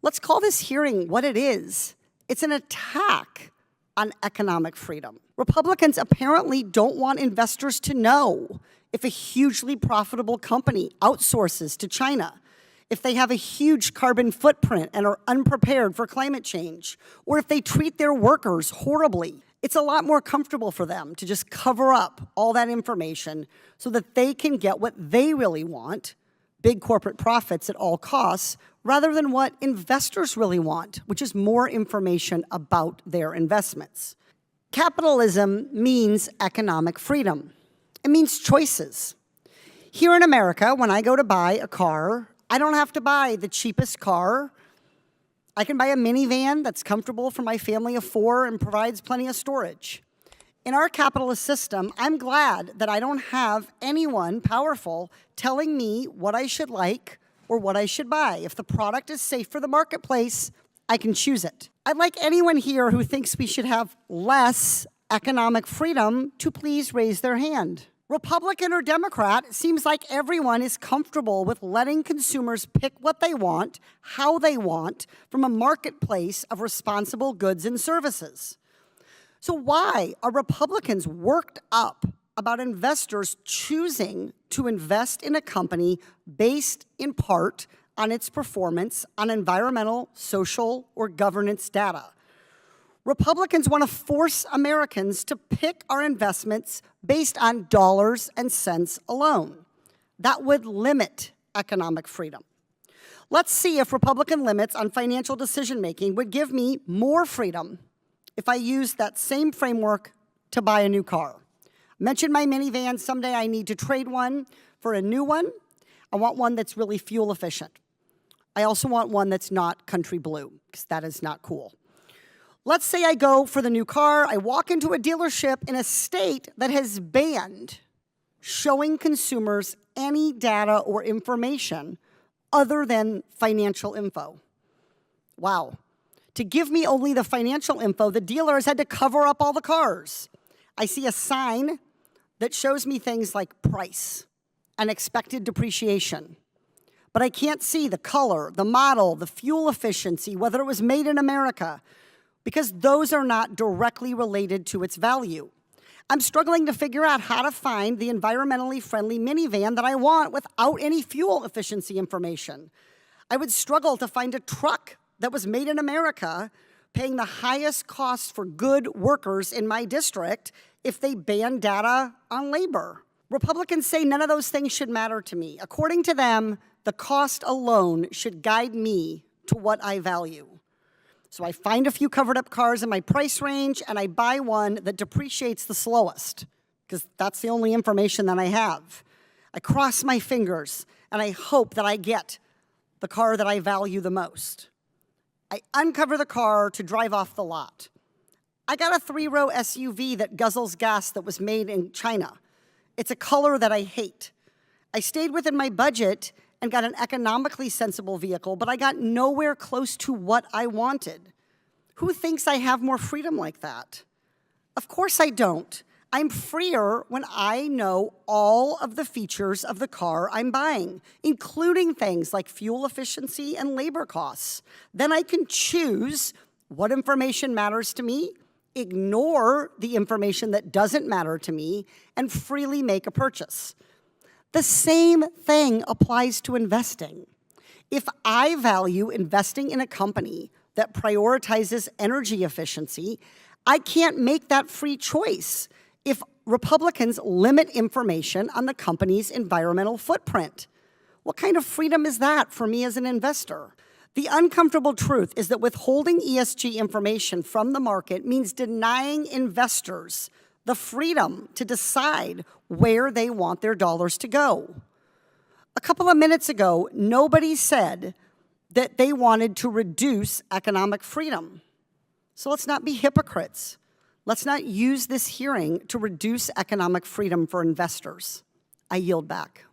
Let's call this hearing what it is. It's an attack on economic freedom. Republicans apparently don't want investors to know if a hugely profitable company outsources to China, if they have a huge carbon footprint and are unprepared for climate change, or if they treat their workers horribly. It's a lot more comfortable for them to just cover up all that information so that they can get what they really want, big corporate profits at all costs, rather than what investors really want, which is more information about their investments. Capitalism means economic freedom. It means choices. Here in America, when I go to buy a car, I don't have to buy the cheapest car. I can buy a minivan that's comfortable for my family of 4 and provides plenty of storage. In our capitalist system, I'm glad that I don't have anyone powerful telling me what I should like or what I should buy. If the product is safe for the marketplace, I can choose it. I'd like anyone here who thinks we should have less economic freedom to please raise their hand. Republican or Democrat, it seems like everyone is comfortable with letting consumers pick what they want, how they want, from a marketplace of responsible goods and services. So why are Republicans worked up about investors choosing to invest in a company based in part on its performance on environmental, social, or governance data? Republicans want to force Americans to pick our investments based on dollars and cents alone. That would limit economic freedom. Let's see if Republican limits on financial decision-making would give me more freedom if I used that same framework to buy a new car. I mentioned my minivan. Someday I need to trade one for a new one. I want one that's really fuel efficient. I also want one that's not country blue, because that is not cool. Let's say I go for the new car. I walk into a dealership in a state that has banned showing consumers any data or information other than financial info. Wow. To give me only the financial info, the dealer has had to cover up all the cars. I see a sign that shows me things like price and expected depreciation. But I can't see the color, the model, the fuel efficiency, whether it was made in America, because those are not directly related to its value. I'm struggling to figure out how to find the environmentally friendly minivan that I want without any fuel efficiency information. I would struggle to find a truck that was made in America, paying the highest cost for good workers in my district if they ban data on labor. Republicans say none of those things should matter to me. According to them, the cost alone should guide me to what I value. So I find a few covered up cars in my price range and I buy one that depreciates the slowest, because that's the only information that I have. I cross my fingers and I hope that I get the car that I value the most. I uncover the car to drive off the lot. I got a 3-row SUV that guzzles gas that was made in China. It's a color that I hate. I stayed within my budget and got an economically sensible vehicle, but I got nowhere close to what I wanted. Who thinks I have more freedom like that? Of course I don't. I'm freer when I know all of the features of the car I'm buying, including things like fuel efficiency and labor costs. Then I can choose what information matters to me, ignore the information that doesn't matter to me, and freely make a purchase. The same thing applies to investing. If I value investing in a company that prioritizes energy efficiency, I can't make that free choice if Republicans limit information on the company's environmental footprint. What kind of freedom is that for me as an investor? The uncomfortable truth is that withholding ESG information from the market means denying investors the freedom to decide where they want their dollars to go. A couple of minutes ago, nobody said that they wanted to reduce economic freedom. So let's not be hypocrites. Let's not use this hearing to reduce economic freedom for investors. I yield back.